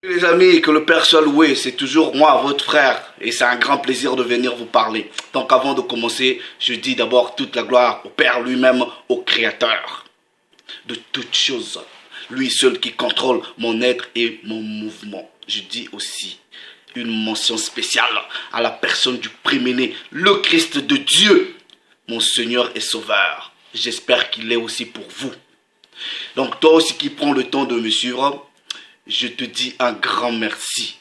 Les amis, que le Père soit loué, c'est toujours moi, votre frère, et c'est un grand plaisir de venir vous parler. Donc avant de commencer, je dis d'abord toute la gloire au Père lui-même, au Créateur de toutes choses. Lui seul qui contrôle mon être et mon mouvement. Je dis aussi une mention spéciale à la personne du préméné, le Christ de Dieu, mon Seigneur et Sauveur. J'espère qu'il est aussi pour vous. Donc toi aussi qui prends le temps de me suivre, je te dis un grand merci.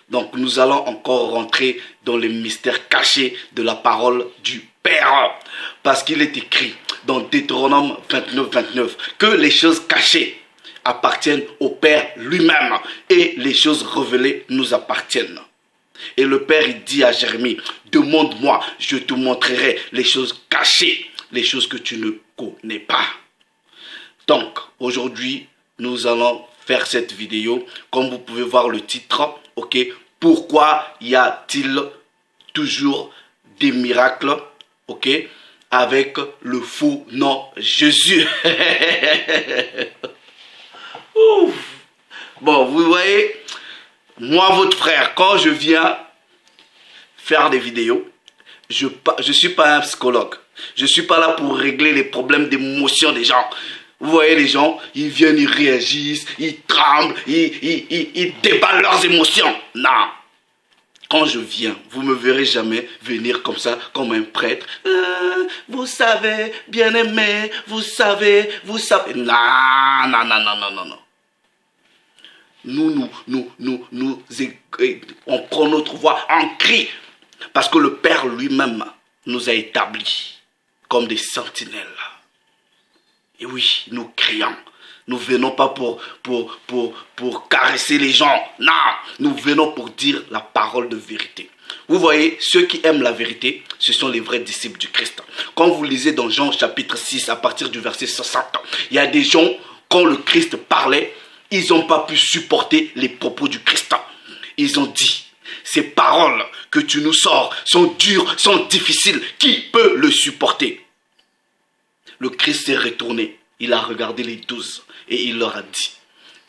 Donc nous allons encore rentrer dans les mystères cachés de la parole du Père. Parce qu'il est écrit dans Deutéronome 29, 29 que les choses cachées appartiennent au Père lui-même et les choses révélées nous appartiennent. Et le Père il dit à Jérémie, demande-moi, je te montrerai les choses cachées, les choses que tu ne connais pas. Donc aujourd'hui nous allons faire cette vidéo, comme vous pouvez voir le titre, ok, pourquoi y a-t-il toujours des miracles, ok, avec le faux nom Jésus. Ouf. Bon, vous voyez, moi, votre frère, quand je viens faire des vidéos, je ne suis pas un psychologue. Je ne suis pas là pour régler les problèmes d'émotion des gens. Vous voyez les gens, ils viennent, ils réagissent, ils tremblent, ils déballent leurs émotions. Non. Quand je viens, vous ne me verrez jamais venir comme ça, comme un prêtre. Vous savez, bien-aimé, vous savez, vous savez. Non, non, non, non, non, non, non. On prend notre voix, on crie. Parce que le Père lui-même nous a établis comme des sentinelles. Et oui, nous crions. Nous ne venons pas pour caresser les gens. Non, nous venons pour dire la parole de vérité. Vous voyez, ceux qui aiment la vérité, ce sont les vrais disciples du Christ. Quand vous lisez dans Jean chapitre 6, à partir du verset 60, il y a des gens, quand le Christ parlait, ils n'ont pas pu supporter les propos du Christ. Ils ont dit, ces paroles que tu nous sors sont dures, sont difficiles. Qui peut le supporter? Le Christ s'est retourné, il a regardé les 12 et il leur a dit,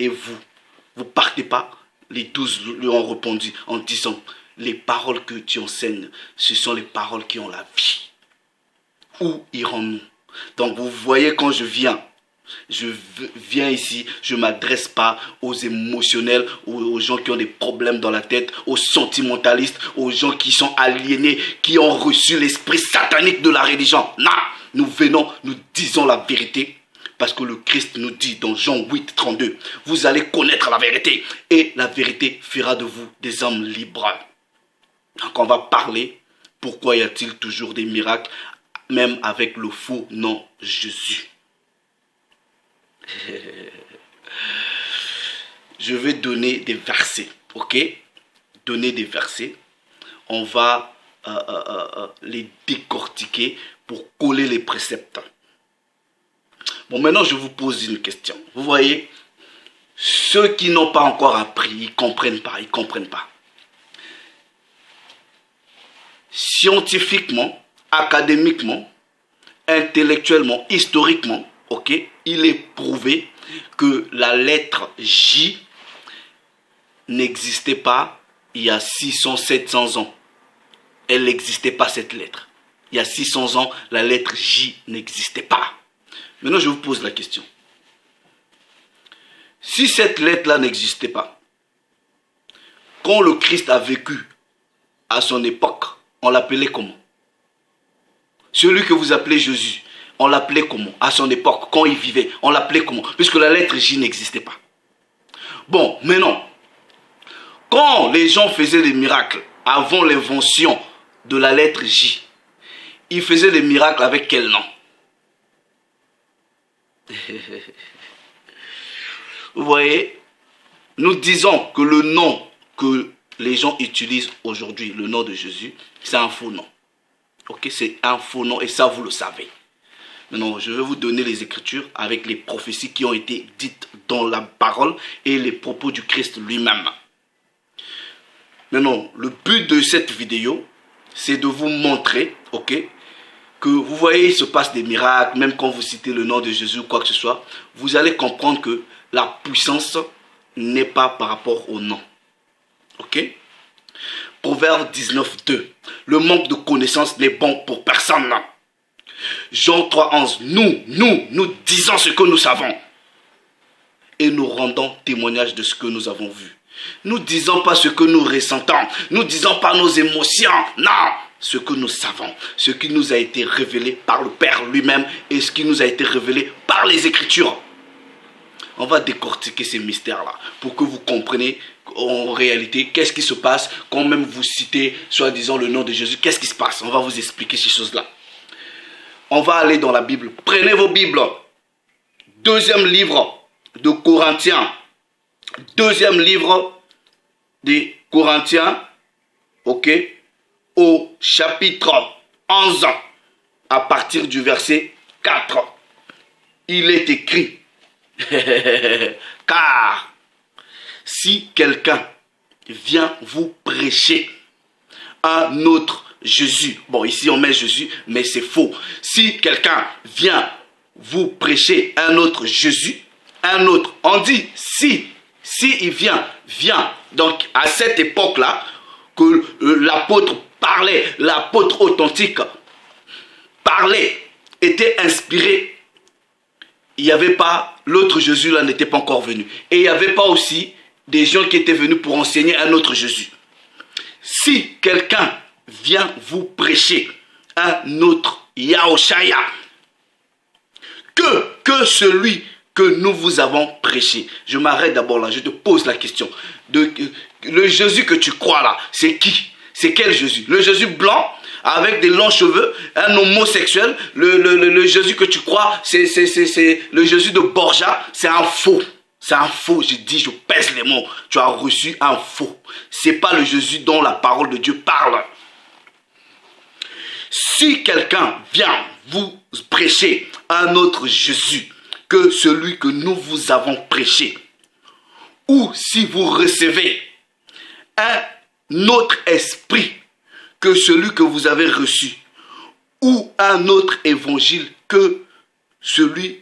et vous partez pas? Les 12 lui ont répondu en disant, les paroles que tu enseignes, ce sont les paroles qui ont la vie. Où irons-nous? Donc vous voyez, quand je viens ici, je ne m'adresse pas aux émotionnels, aux gens qui ont des problèmes dans la tête, aux sentimentalistes, aux gens qui sont aliénés, qui ont reçu l'esprit satanique de la religion. Non, nous venons, nous disons la vérité, parce que le Christ nous dit dans Jean 8, 32, vous allez connaître la vérité, et la vérité fera de vous des hommes libres. Donc on va parler, pourquoi y a-t-il toujours des miracles, même avec le faux nom Jésus. Je vais donner des versets, ok? Donner des versets. On va les décortiquer pour coller les préceptes. Bon, maintenant je vous pose une question. Vous voyez, ceux qui n'ont pas encore appris, ils ne comprennent pas, Scientifiquement, académiquement, intellectuellement, historiquement, ok, il est prouvé que la lettre J n'existait pas il y a 600, 700 ans. Elle n'existait pas, cette lettre. Il y a 600 ans, la lettre J n'existait pas. Maintenant, je vous pose la question. Si cette lettre-là n'existait pas, quand le Christ a vécu à son époque, on l'appelait comment? Celui que vous appelez Jésus, on l'appelait comment? À son époque, quand il vivait, on l'appelait comment? Puisque la lettre J n'existait pas. Bon, maintenant, quand les gens faisaient des miracles avant l'invention de la lettre J, ils faisaient des miracles avec quel nom? Vous voyez, nous disons que le nom que les gens utilisent aujourd'hui, le nom de Jésus, c'est un faux nom. Ok, c'est un faux nom et ça vous le savez. Maintenant, je vais vous donner les Écritures avec les prophéties qui ont été dites dans la parole et les propos du Christ lui-même. Maintenant, le but de cette vidéo, c'est de vous montrer, ok, que vous voyez, il se passe des miracles, même quand vous citez le nom de Jésus ou quoi que ce soit, vous allez comprendre que la puissance n'est pas par rapport au nom. Ok? Proverbe 19, 2. Le manque de connaissance n'est bon pour personne. Jean 3, 11. Nous disons ce que nous savons. Et nous rendons témoignage de ce que nous avons vu. Nous ne disons pas ce que nous ressentons. Nous ne disons pas nos émotions. Non, ce que nous savons. Ce qui nous a été révélé par le Père lui-même et ce qui nous a été révélé par les Écritures. On va décortiquer ces mystères-là pour que vous compreniez en réalité qu'est-ce qui se passe quand même vous citez soi-disant le nom de Jésus. Qu'est-ce qui se passe? On va vous expliquer ces choses-là. On va aller dans la Bible. Prenez vos Bibles. Deuxième livre de Corinthiens. Deuxième livre des Corinthiens. Ok. Au chapitre 11. À partir du verset 4. Il est écrit. Car si quelqu'un vient vous prêcher un autre Jésus, bon ici on met Jésus mais c'est faux. Si quelqu'un vient vous prêcher un autre Jésus, un autre, on dit si il vient. Donc à cette époque là que l'apôtre parlait, l'apôtre authentique parlait, était inspiré. Il n'y avait pas, l'autre Jésus là n'était pas encore venu. Et il n'y avait pas aussi des gens qui étaient venus pour enseigner un autre Jésus. Si quelqu'un vient vous prêcher un autre Yahushua, que celui que nous vous avons prêché. Je m'arrête d'abord là, je te pose la question. Le Jésus que tu crois là, c'est qui? C'est quel Jésus? Le Jésus blanc avec des longs cheveux, un homosexuel, le Jésus que tu crois, c'est le Jésus de Borja, c'est un faux. C'est un faux, je pèse les mots. Tu as reçu un faux. C'est pas le Jésus dont la parole de Dieu parle. Si quelqu'un vient vous prêcher un autre Jésus que celui que nous vous avons prêché, ou si vous recevez un autre esprit que celui que vous avez reçu, ou un autre évangile que celui que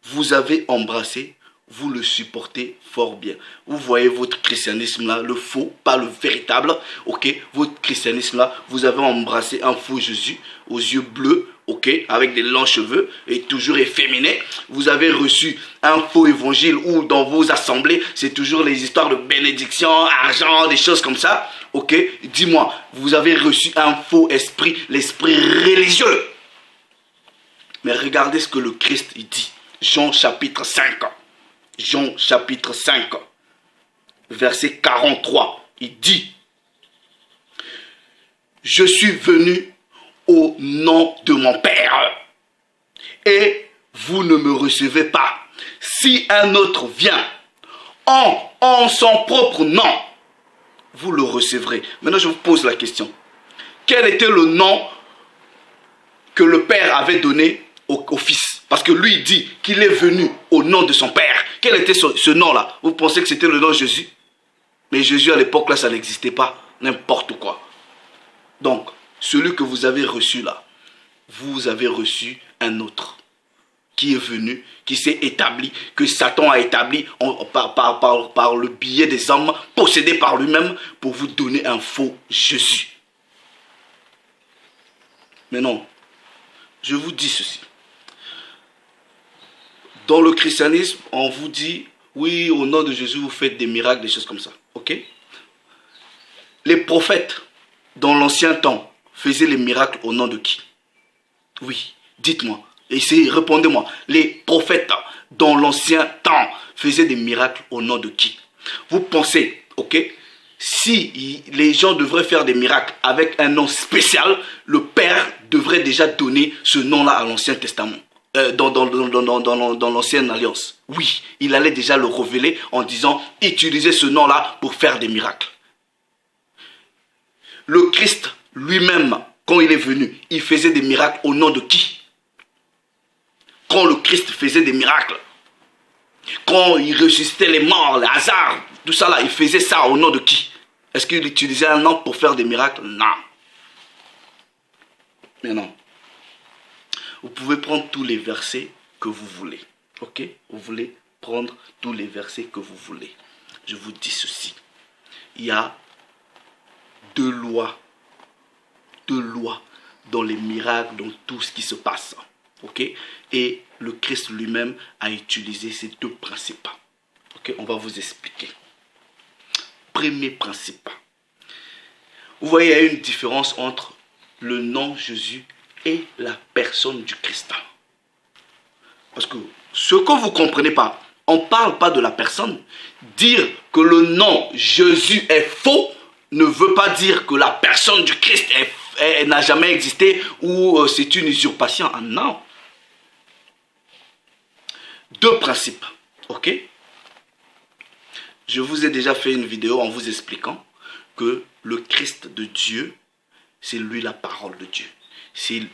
vous avez embrassé, vous le supportez fort bien. Vous voyez votre christianisme là, le faux, pas le véritable, ok? Votre christianisme là, vous avez embrassé un faux Jésus aux yeux bleus, ok? Avec des longs cheveux et toujours efféminé. Vous avez reçu un faux évangile où dans vos assemblées, c'est toujours les histoires de bénédiction, argent, des choses comme ça, ok? Dis-moi, vous avez reçu un faux esprit, l'esprit religieux. Mais regardez ce que le Christ il dit. Jean chapitre 5. Jean chapitre 5, verset 43, il dit, « Je suis venu au nom de mon Père, et vous ne me recevez pas. Si un autre vient en son propre nom, vous le recevrez. » Maintenant, je vous pose la question. Quel était le nom que le Père avait donné au Fils? Parce que lui, il dit qu'il est venu au nom de son Père. Quel était ce nom-là? Vous pensez que c'était le nom de Jésus? Mais Jésus, à l'époque, là, ça n'existait pas. N'importe quoi. Donc, celui que vous avez reçu là, vous avez reçu un autre qui est venu, qui s'est établi, que Satan a établi par le biais des hommes, possédé par lui-même, pour vous donner un faux Jésus. Mais non, je vous dis ceci. Dans le christianisme, on vous dit, oui, au nom de Jésus, vous faites des miracles, des choses comme ça. Ok? Les prophètes, dans l'ancien temps, faisaient les miracles au nom de qui? Oui, dites-moi. Essayez, répondez-moi. Les prophètes, dans l'ancien temps, faisaient des miracles au nom de qui? Vous pensez, ok? Si les gens devraient faire des miracles avec un nom spécial, le Père devrait déjà donner ce nom-là à l'Ancien Testament. Dans l'ancienne alliance. Oui, il allait déjà le révéler en disant, utilisez ce nom-là pour faire des miracles. Le Christ lui-même, quand il est venu, il faisait des miracles au nom de qui? Quand le Christ faisait des miracles, quand il ressuscitait les morts, les hasards, tout ça là, il faisait ça au nom de qui? Est-ce qu'il utilisait un nom pour faire des miracles? Non. Mais non. Vous pouvez prendre tous les versets que vous voulez. Ok? Vous voulez prendre tous les versets que vous voulez. Je vous dis ceci. Il y a deux lois dans les miracles, dans tout ce qui se passe. Ok? Et le Christ lui-même a utilisé ces deux principes. Ok? On va vous expliquer. Premier principe. Vous voyez, il y a une différence entre le nom Jésus et la personne du Christ. Parce que ce que vous ne comprenez pas, on ne parle pas de la personne. Dire que le nom Jésus est faux ne veut pas dire que la personne du Christ n'a jamais existé ou c'est une usurpation. Ah, non. Deux principes. Ok? Je vous ai déjà fait une vidéo en vous expliquant que le Christ de Dieu, c'est lui la parole de Dieu. C'est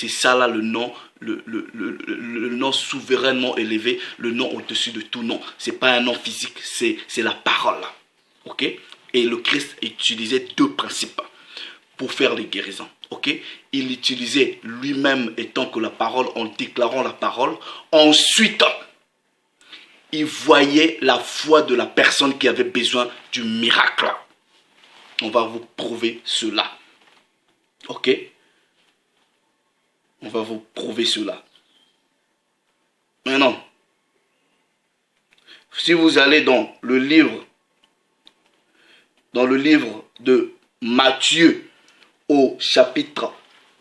ça là le nom, le nom souverainement élevé, le nom au-dessus de tout nom. Ce n'est pas un nom physique, c'est la parole. Ok? Et le Christ utilisait deux principes pour faire les guérisons. Ok? Il utilisait lui-même étant que la parole, en déclarant la parole. Ensuite, il voyait la foi de la personne qui avait besoin du miracle. On va vous prouver cela. Ok? On va vous prouver cela. Maintenant, si vous allez dans le livre de Matthieu au chapitre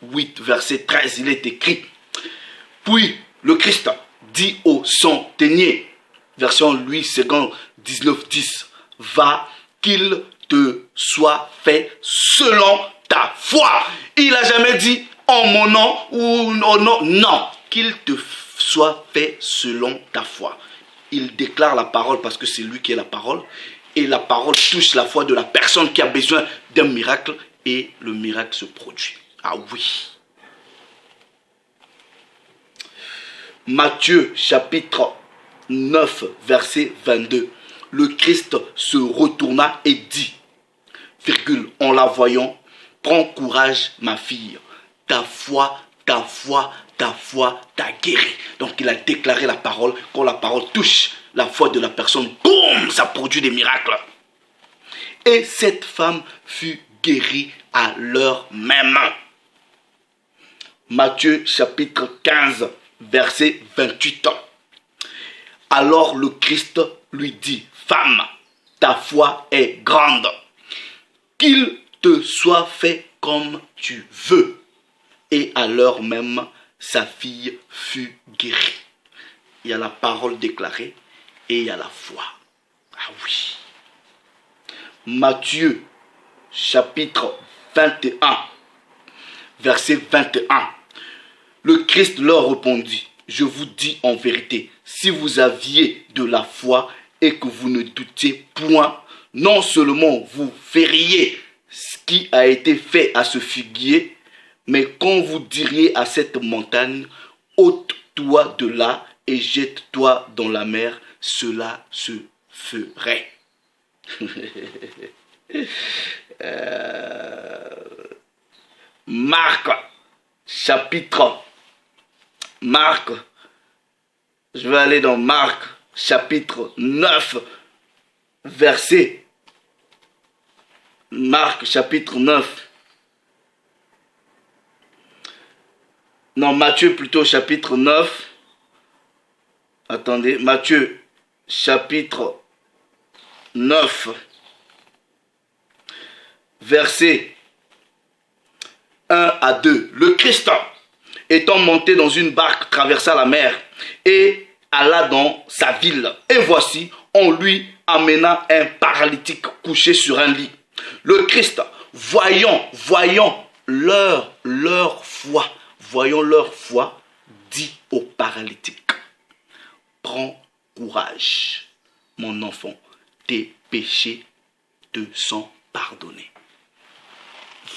8, verset 13, il est écrit: puis le Christ dit au centenier, version Louis II, 1910, va, qu'il te soit fait selon ta foi. Il n'a jamais dit en mon nom ou non, non, non, qu'il te soit fait selon ta foi. Il déclare la parole parce que c'est lui qui est la parole. Et la parole touche la foi de la personne qui a besoin d'un miracle et le miracle se produit. Ah oui. Matthieu chapitre 9 verset 22. Le Christ se retourna et dit, virgule, en la voyant, prends courage ma fille, ta foi t'a guéri. Donc il a déclaré la parole. Quand la parole touche la foi de la personne, boum, ça produit des miracles. Et cette femme fut guérie à l'heure même. Matthieu chapitre 15 verset 28. Alors le Christ lui dit, femme, ta foi est grande, qu'il te soit fait comme tu veux. Et à l'heure même, sa fille fut guérie. Il y a la parole déclarée et il y a la foi. Ah oui. Matthieu chapitre 21, verset 21. Le Christ leur répondit, je vous dis en vérité, si vous aviez de la foi et que vous ne doutiez point, non seulement vous feriez ce qui a été fait à ce figuier, mais quand vous diriez à cette montagne, ôte-toi de là et jette-toi dans la mer, cela se ferait. Marc, je vais aller dans Marc, chapitre 9, verset. Marc, chapitre 9. Non, Matthieu plutôt, chapitre 9. Attendez, Matthieu, chapitre 9, verset 1 à 2. Le Christ, étant monté dans une barque, traversa la mer et alla dans sa ville. Et voici, on lui amena un paralytique couché sur un lit. Le Christ, voyant leur foi, dit au paralytique, prends courage, mon enfant, tes péchés te sont pardonnés.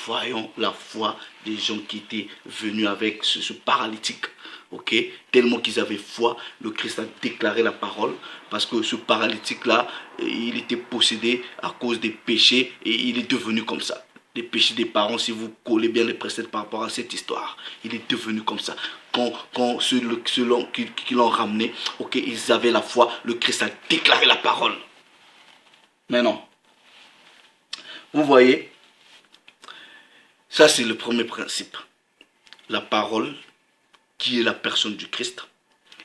Voyons la foi des gens qui étaient venus avec ce paralytique. Ok, tellement qu'ils avaient foi, le Christ a déclaré la parole, parce que ce paralytique-là, il était possédé à cause des péchés et il est devenu comme ça. Les péchés des parents, si vous collez bien les préceptes par rapport à cette histoire, il est devenu comme ça. quand ceux qui l'ont ramené, ok, ils avaient la foi, le Christ a déclaré la parole. Mais non. Vous voyez, ça c'est le premier principe. La parole, qui est la personne du Christ,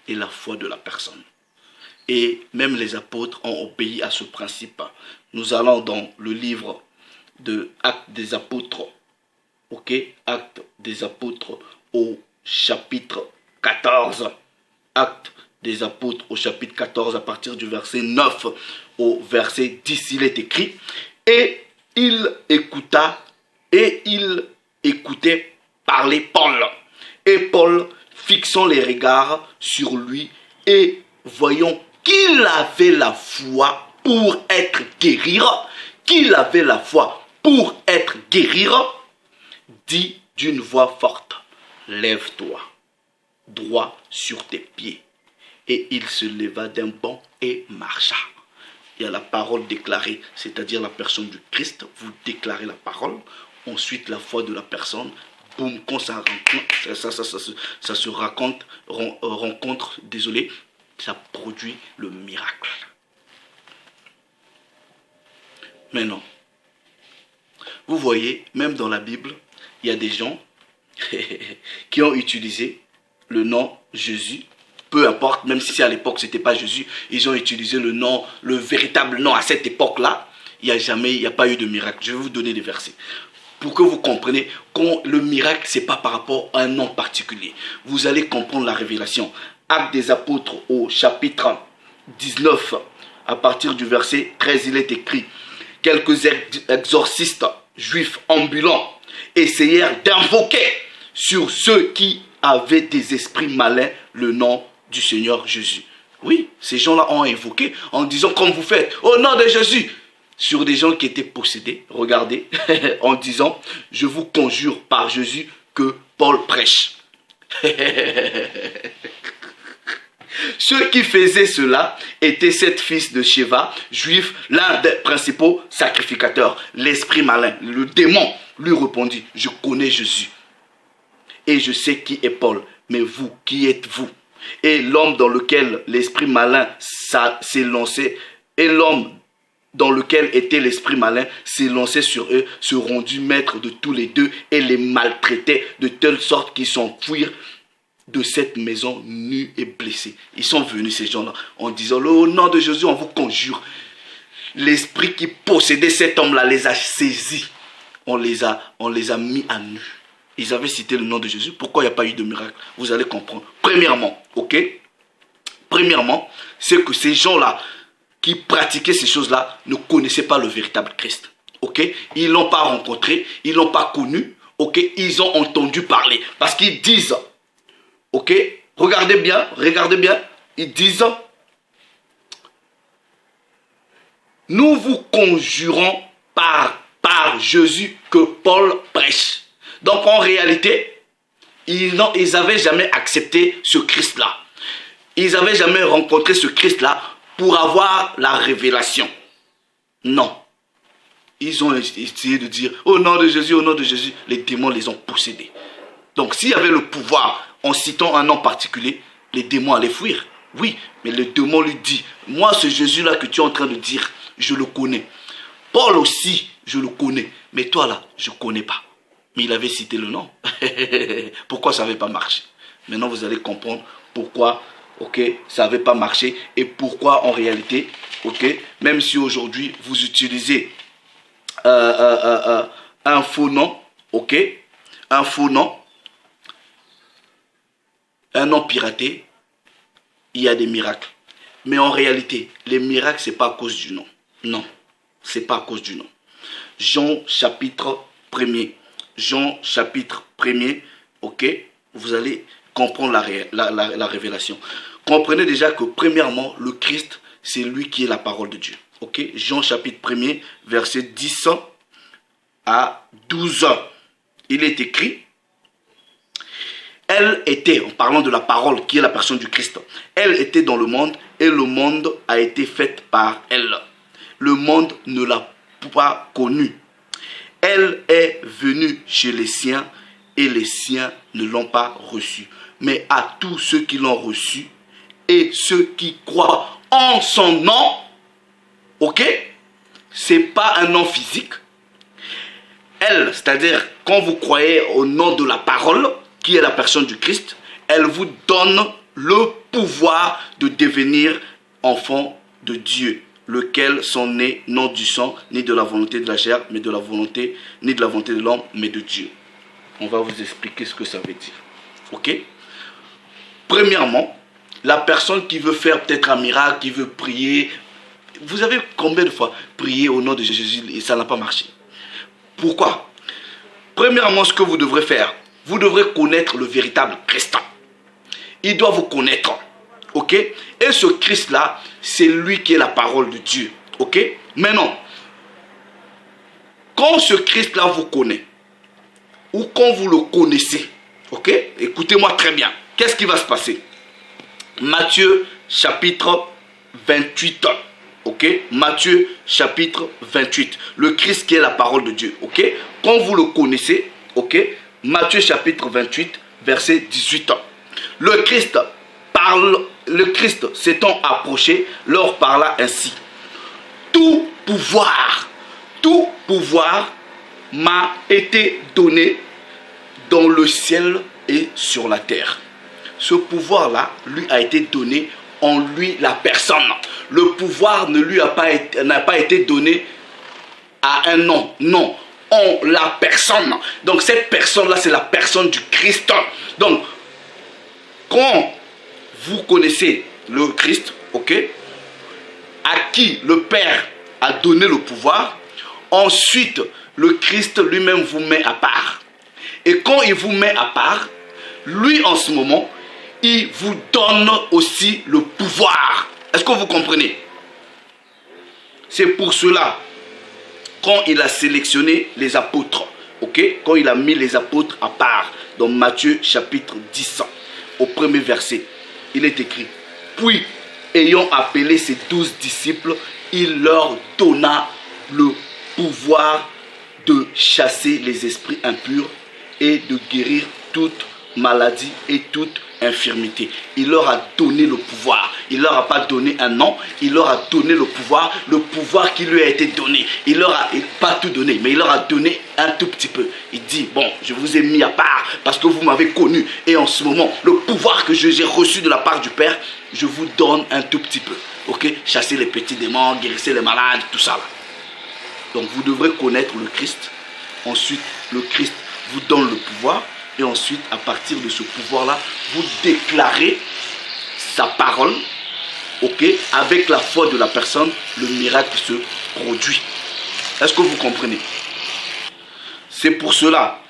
et la foi de la personne. Et même les apôtres ont obéi à ce principe. Nous allons dans le livre de Actes des apôtres, ok, Actes des apôtres au chapitre 14. Actes des apôtres au chapitre 14, à partir du verset 9 au verset 10, il est écrit: et il écoutait parler Paul. Et Paul, fixant les regards sur lui et voyant qu'il avait la foi pour être guérir, dit d'une voix forte: lève-toi, droit sur tes pieds. Et il se leva d'un bond et marcha. Il y a la parole déclarée, c'est-à-dire la personne du Christ. Vous déclarez la parole, ensuite la foi de la personne. Boum, quand ça se rencontre, désolé, ça produit le miracle. Mais non. Vous voyez, même dans la Bible, il y a des gens qui ont utilisé le nom Jésus. Peu importe, même si à l'époque ce n'était pas Jésus, ils ont utilisé le nom, le véritable nom à cette époque-là. Il n'y a pas eu de miracle. Je vais vous donner des versets. Pour que vous compreniez que le miracle, ce n'est pas par rapport à un nom particulier. Vous allez comprendre la révélation. Actes des apôtres au chapitre 19, à partir du verset 13, il est écrit: quelques exorcistes juifs ambulants essayèrent d'invoquer sur ceux qui avaient des esprits malins le nom du Seigneur Jésus. Oui, ces gens-là ont invoqué en disant comme vous faites, au nom de Jésus, sur des gens qui étaient possédés, regardez, en disant: je vous conjure par Jésus que Paul prêche. Ceux qui faisaient cela étaient 7 fils de Sheva, juifs, l'un des principaux sacrificateurs. L'esprit malin, le démon, lui répondit: je connais Jésus et je sais qui est Paul, mais vous, qui êtes-vous? Et l'homme dans lequel l'esprit malin s'est lancé, et l'homme dans lequel était l'esprit malin s'est lancé sur eux, se rendit maître de tous les deux et les maltraitait de telle sorte qu'ils s'enfuirent de cette maison nus et blessés. Ils sont venus, ces gens-là, en disant: au nom de Jésus, on vous conjure. L'esprit qui possédait cet homme-là les a saisis. On les a mis à nu. Ils avaient cité le nom de Jésus. Pourquoi il n'y a pas eu de miracle? Vous allez comprendre. Premièrement, ok? Premièrement, c'est que ces gens-là qui pratiquaient ces choses-là ne connaissaient pas le véritable Christ. Ok? Ils ne l'ont pas rencontré, ils ne l'ont pas connu. Ok? Ils ont entendu parler. Parce qu'ils disent, ok? Regardez bien. Ils disent: nous vous conjurons par Jésus que Paul prêche. Donc en réalité, ils n'avaient jamais accepté ce Christ-là. Ils n'avaient jamais rencontré ce Christ-là pour avoir la révélation. Non. Ils ont essayé de dire: au nom de Jésus, les démons les ont possédés. Donc s'il y avait le pouvoir en citant un nom particulier, les démons allaient fuir. Oui, mais le démon lui dit: moi, ce Jésus-là que tu es en train de dire, je le connais. Paul aussi, je le connais. Mais toi là, je ne connais pas. Mais il avait cité le nom. Pourquoi ça n'avait pas marché? Maintenant, vous allez comprendre pourquoi, ok, ça n'avait pas marché et pourquoi en réalité, ok, même si aujourd'hui vous utilisez un faux nom, ok, un faux nom, un nom piraté, il y a des miracles. Mais en réalité, les miracles, ce n'est pas à cause du nom. Non, ce n'est pas à cause du nom. Jean chapitre 1er. Jean chapitre 1er, ok, vous allez comprendre la révélation. Comprenez déjà que premièrement, le Christ, c'est lui qui est la parole de Dieu. Ok, Jean chapitre 1er, verset 10 à 12. Il est écrit: elle était, en parlant de la parole qui est la personne du Christ, elle était dans le monde et le monde a été fait par elle. Le monde ne l'a pas connue. Elle est venue chez les siens et les siens ne l'ont pas reçue. mais à tous ceux qui l'ont reçu et ceux qui croient en son nom. Ok? C'est pas un nom physique. Elle, c'est-à-dire quand vous croyez au nom de la parole, qui est la personne du Christ, elle vous donne le pouvoir de devenir enfant de Dieu, lequel sont nés non du sang, ni de la volonté de la chair, mais de la volonté, ni de la volonté de l'homme, mais de Dieu. On va vous expliquer ce que ça veut dire. Ok? Premièrement, la personne qui veut faire peut-être un miracle, qui veut prier, vous avez combien de fois prié au nom de Jésus et ça n'a pas marché? Pourquoi? Premièrement, ce que vous devrez faire, vous devrez connaître le véritable Christ. Il doit vous connaître. Ok? Et ce Christ-là, c'est lui qui est la parole de Dieu. Ok? Maintenant, quand ce Christ-là vous connaît, ou quand vous le connaissez, ok? Écoutez-moi très bien. Qu'est-ce qui va se passer? Matthieu chapitre 28. Ok? Matthieu chapitre 28. Le Christ qui est la parole de Dieu. Ok? Quand vous le connaissez, ok? Matthieu chapitre 28, verset 18. Le Christ s'étant approché, leur parla ainsi. Tout pouvoir m'a été donné dans le ciel et sur la terre. Ce pouvoir-là, lui a été donné en lui, la personne. Le pouvoir n'a pas été donné à un homme. Non, en la personne. Donc cette personne-là, c'est la personne du Christ. Donc, quand vous connaissez le Christ, ok, à qui le Père a donné le pouvoir, ensuite, le Christ lui-même vous met à part. Et quand il vous met à part, lui, en ce moment, il vous donne aussi le pouvoir. Est-ce que vous comprenez? C'est pour cela, quand il a sélectionné les apôtres, ok, quand il a mis les apôtres à part, dans Matthieu chapitre 10, au premier verset, il est écrit, puis, ayant appelé ses 12 disciples, il leur donna le pouvoir de chasser les esprits impurs et de guérir toute maladie et toute infirmité. Il leur a donné le pouvoir. Il leur a pas donné un nom, il leur a donné le pouvoir qui lui a été donné. Il leur a pas tout donné, mais il leur a donné un tout petit peu. Il dit, bon, je vous ai mis à part parce que vous m'avez connu. Et en ce moment, le pouvoir que j'ai reçu de la part du Père, je vous donne un tout petit peu. Ok? Chasser les petits démons, guérissez les malades, tout ça là. Donc vous devrez connaître le Christ. Ensuite, le Christ vous donne le pouvoir. Et ensuite, à partir de ce pouvoir-là, vous déclarez sa parole. Ok? Avec la foi de la personne, le miracle se produit. Est-ce que vous comprenez? C'est pour cela,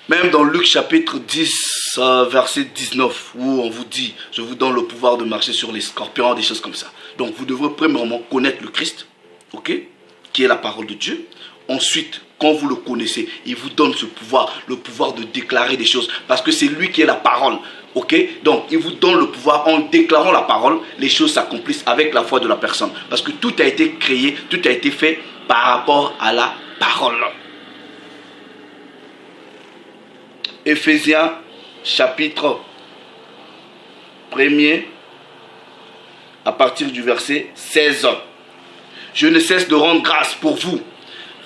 même dans Luc chapitre 10, verset 19, où on vous dit, je vous donne le pouvoir de marcher sur les scorpions, des choses comme ça. Donc vous devrez premièrement connaître le Christ, ok, qui est la parole de Dieu. Ensuite, quand vous le connaissez, il vous donne ce pouvoir, le pouvoir de déclarer des choses. Parce que c'est lui qui est la parole. Ok? Donc, il vous donne le pouvoir, en déclarant la parole, les choses s'accomplissent avec la foi de la personne. Parce que tout a été créé, tout a été fait par rapport à la parole. Éphésiens, chapitre 1er, à partir du verset 16. Je ne cesse de rendre grâce pour vous,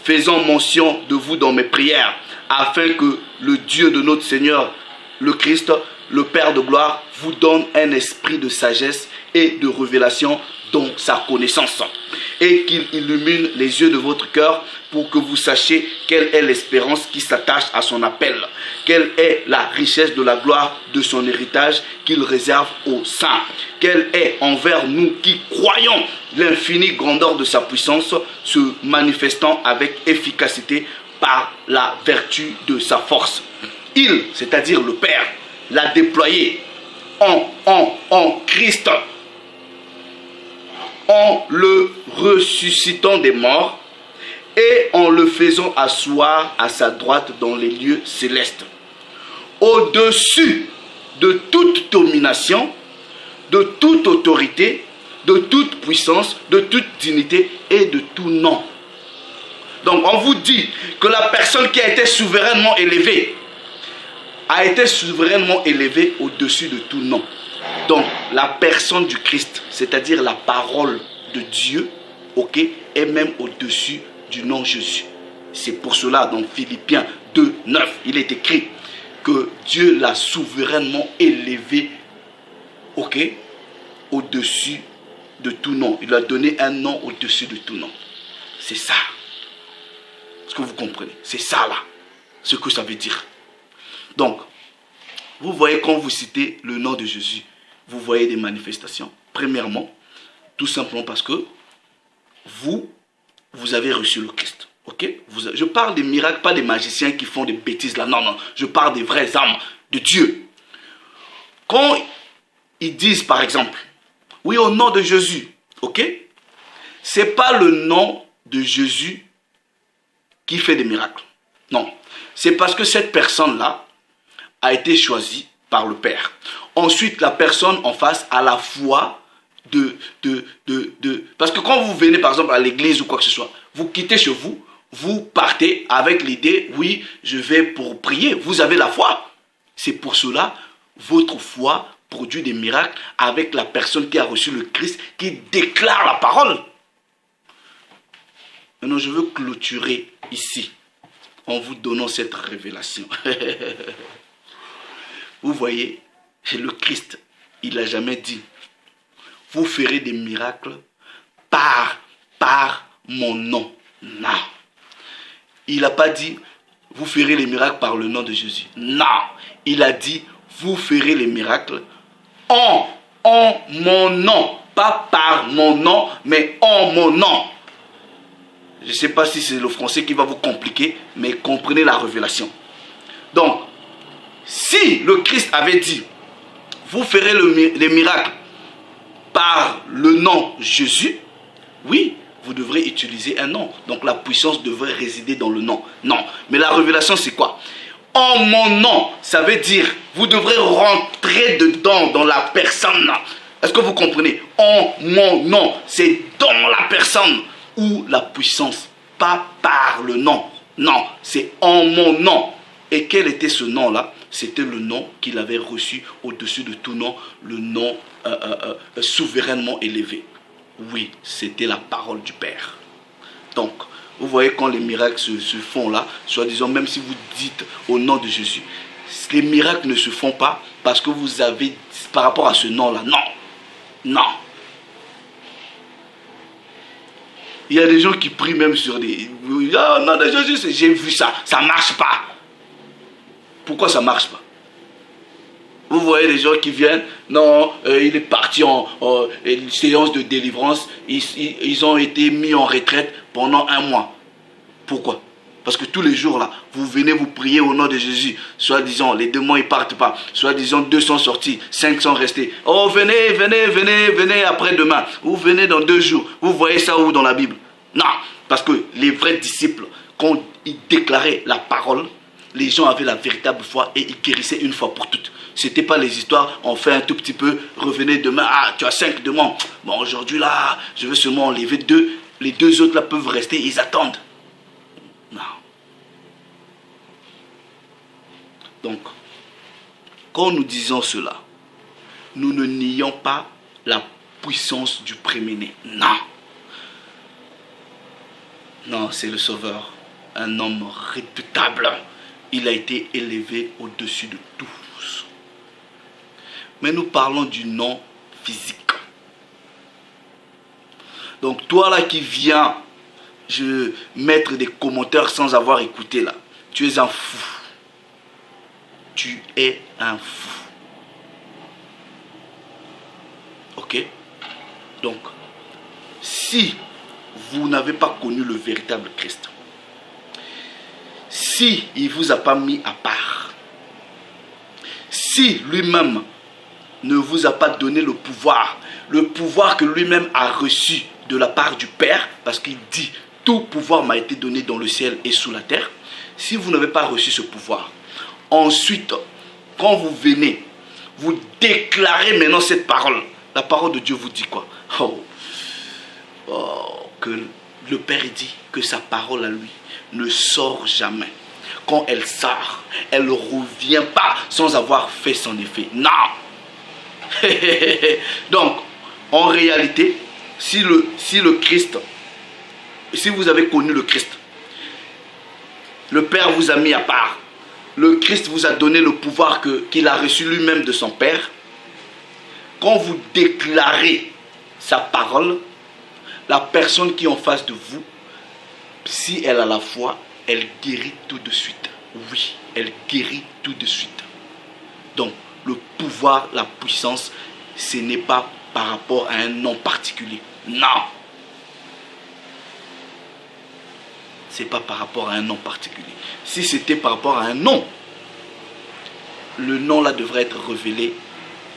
faisant mention de vous dans mes prières, afin que le Dieu de notre Seigneur, le Christ, le Père de gloire, vous donne un esprit de sagesse et de révélation dans sa connaissance, et qu'il illumine les yeux de votre cœur pour que vous sachiez quelle est l'espérance qui s'attache à son appel, quelle est la richesse de la gloire de son héritage qu'il réserve aux saints, quelle est envers nous qui croyons l'infinie grandeur de sa puissance se manifestant avec efficacité par la vertu de sa force. Il, c'est-à-dire le Père, l'a déployé en Christ, en le ressuscitant des morts et en le faisant asseoir à sa droite dans les lieux célestes, au-dessus de toute domination, de toute autorité, de toute puissance, de toute dignité et de tout nom. Donc on vous dit que la personne qui a été souverainement élevée a été souverainement élevé au-dessus de tout nom. Donc, la personne du Christ, c'est-à-dire la parole de Dieu, ok, est même au-dessus du nom Jésus. C'est pour cela, dans Philippiens 2, 9, il est écrit que Dieu l'a souverainement élevé, ok, au-dessus de tout nom. Il lui a donné un nom au-dessus de tout nom. C'est ça. Est-ce que vous comprenez? C'est ça là, ce que ça veut dire. Donc, vous voyez quand vous citez le nom de Jésus, vous voyez des manifestations. Premièrement, tout simplement parce que vous avez reçu le Christ. Ok? Je parle des miracles, pas des magiciens qui font des bêtises là. Non, non. Je parle des vrais âmes de Dieu. Quand ils disent par exemple, oui, au nom de Jésus, ok? C'est pas le nom de Jésus qui fait des miracles. Non. C'est parce que cette personne-là a été choisie par le Père. Ensuite, la personne en face a la foi Parce que quand vous venez par exemple à l'église ou quoi que ce soit, vous quittez chez vous, vous partez avec l'idée, oui, je vais pour prier. Vous avez la foi. C'est pour cela, votre foi produit des miracles avec la personne qui a reçu le Christ, qui déclare la parole. Maintenant, je veux clôturer ici en vous donnant cette révélation. Vous voyez, le Christ, il n'a jamais dit, vous ferez des miracles par mon nom. Non. Il n'a pas dit, vous ferez les miracles par le nom de Jésus. Non. Il a dit, vous ferez les miracles en mon nom. Pas par mon nom, mais en mon nom. Je ne sais pas si c'est le français qui va vous compliquer, mais comprenez la révélation. Donc, si le Christ avait dit, vous ferez les miracles par le nom Jésus, oui, vous devrez utiliser un nom. Donc la puissance devrait résider dans le nom. Non, mais la révélation c'est quoi? En mon nom, ça veut dire, vous devrez rentrer dedans, dans la personne. Est-ce que vous comprenez? En mon nom, c'est dans la personne où la puissance, pas par le nom. Non, c'est en mon nom. Et quel était ce nom-là? C'était le nom qu'il avait reçu au-dessus de tout nom, le nom souverainement élevé. Oui, c'était la parole du Père. Donc, vous voyez quand les miracles se font là, soi-disant, même si vous dites au nom de Jésus, les miracles ne se font pas parce que vous avez, par rapport à ce nom-là, non, non. Il y a des gens qui prient même sur des... Oh, nom de Jésus, j'ai vu ça, ça ne marche pas. Pourquoi ça ne marche pas? Vous voyez les gens qui viennent, non, il est parti en séance de délivrance, ils ont été mis en retraite pendant 1 mois. Pourquoi? Parce que tous les jours là, vous venez vous prier au nom de Jésus, soi-disant les démons ils partent pas, soi-disant 200 sortis, 500 restés. Oh venez, venez, venez, venez après-demain, ou venez dans 2 jours. Vous voyez ça où dans la Bible? Non, parce que les vrais disciples, quand ils déclaraient la parole, les gens avaient la véritable foi et ils guérissaient une fois pour toutes. Ce n'était pas les histoires, on fait un tout petit peu, revenez demain, ah tu as 5 démons. Bon aujourd'hui là, je veux seulement enlever 2, les 2 autres là peuvent rester, ils attendent. Non. Donc, quand nous disons cela, nous ne nions pas la puissance du premier-né. Non. Non, c'est le Sauveur, un homme redoutable. Il a été élevé au-dessus de tous. Mais nous parlons du nom physique. Donc toi là qui viens mettre des commentaires sans avoir écouté là, tu es un fou. Tu es un fou. Ok? Donc, si vous n'avez pas connu le véritable Christ, si il ne vous a pas mis à part, si lui-même ne vous a pas donné le pouvoir que lui-même a reçu de la part du Père, parce qu'il dit, tout pouvoir m'a été donné dans le ciel et sous la terre, si vous n'avez pas reçu ce pouvoir, ensuite, quand vous venez, vous déclarez maintenant cette parole, la parole de Dieu vous dit quoi? Que le Père dit que sa parole à lui ne sort jamais. quand elle sort, elle ne revient pas sans avoir fait son effet. Non. Donc, en réalité, si le Christ, si vous avez connu le Christ, le Père vous a mis à part, le Christ vous a donné le pouvoir qu'il a reçu lui-même de son Père, quand vous déclarez sa parole, la personne qui est en face de vous, si elle a la foi, elle guérit tout de suite. Oui, elle guérit tout de suite. Donc, le pouvoir, la puissance, ce n'est pas par rapport à un nom particulier. Non. Ce n'est pas par rapport à un nom particulier. Si c'était par rapport à un nom, le nom là devrait être révélé.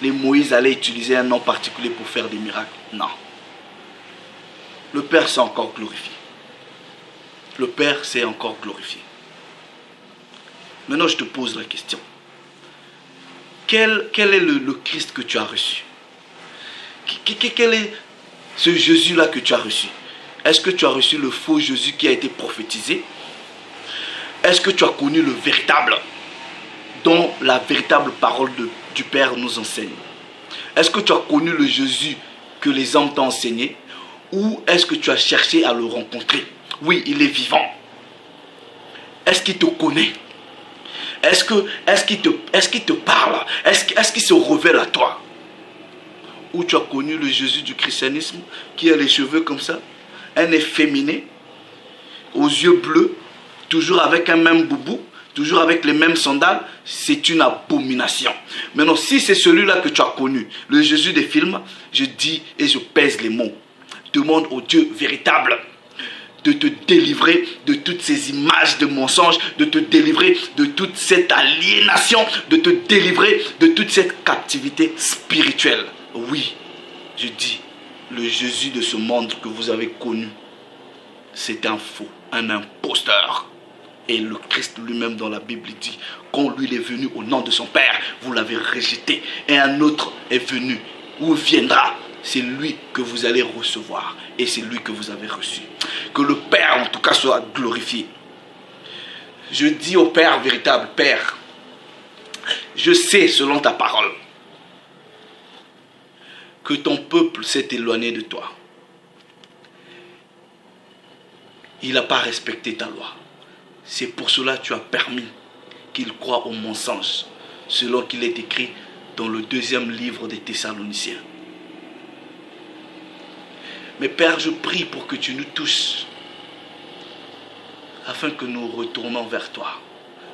Les Moïse allaient utiliser un nom particulier pour faire des miracles. Non. Le Père s'est encore glorifié. Le Père s'est encore glorifié. Maintenant, je te pose la question. Quel est le Christ que tu as reçu? Quel est ce Jésus-là que tu as reçu? Est-ce que tu as reçu le faux Jésus qui a été prophétisé? Est-ce que tu as connu le véritable, dont la véritable parole du Père nous enseigne? Est-ce que tu as connu le Jésus que les hommes t'ont enseigné? Ou est-ce que tu as cherché à le rencontrer? Oui, il est vivant. Est-ce qu'il te connaît? Est-ce qu'il te parle? Est-ce qu'il se révèle à toi? Ou tu as connu le Jésus du christianisme qui a les cheveux comme ça, un efféminé, aux yeux bleus, toujours avec un même boubou, toujours avec les mêmes sandales? C'est une abomination. Maintenant, si c'est celui-là que tu as connu, le Jésus des films, je dis et je pèse les mots. Demande au Dieu véritable de te délivrer de toutes ces images de mensonges, de te délivrer de toute cette aliénation, de te délivrer de toute cette captivité spirituelle. Oui, je dis, le Jésus de ce monde que vous avez connu, c'est un faux, un imposteur. Et le Christ lui-même dans la Bible dit, quand lui il est venu au nom de son Père, vous l'avez rejeté. Et un autre est venu, ou viendra. C'est lui que vous allez recevoir. Et c'est lui que vous avez reçu. Que le Père en tout cas soit glorifié. Je dis au Père véritable, Père, je sais selon ta parole que ton peuple s'est éloigné de toi. Il n'a pas respecté ta loi. C'est pour cela que tu as permis qu'il croie au mensonge, selon qu'il est écrit dans le 2e livre des Thessaloniciens. Mais Père, je prie pour que tu nous touches, afin que nous retournons vers toi,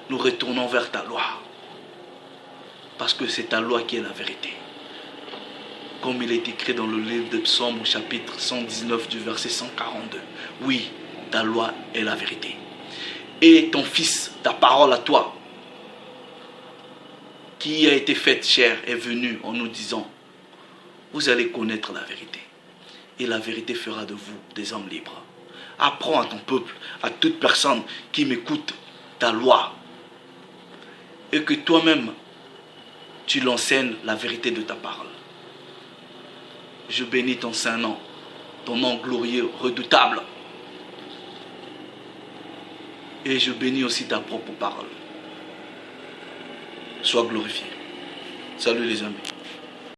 nous retournons vers ta loi, parce que c'est ta loi qui est la vérité. Comme il est écrit dans le livre de Psaume au chapitre 119 du verset 142. Oui, ta loi est la vérité. Et ton Fils, ta parole à toi, qui a été faite chair, est venue en nous disant, vous allez connaître la vérité. Et la vérité fera de vous des hommes libres. Apprends à ton peuple, à toute personne qui m'écoute, ta loi. Et que toi-même, tu l'enseignes la vérité de ta parole. Je bénis ton saint nom, ton nom glorieux, redoutable. Et je bénis aussi ta propre parole. Sois glorifié. Salut les amis.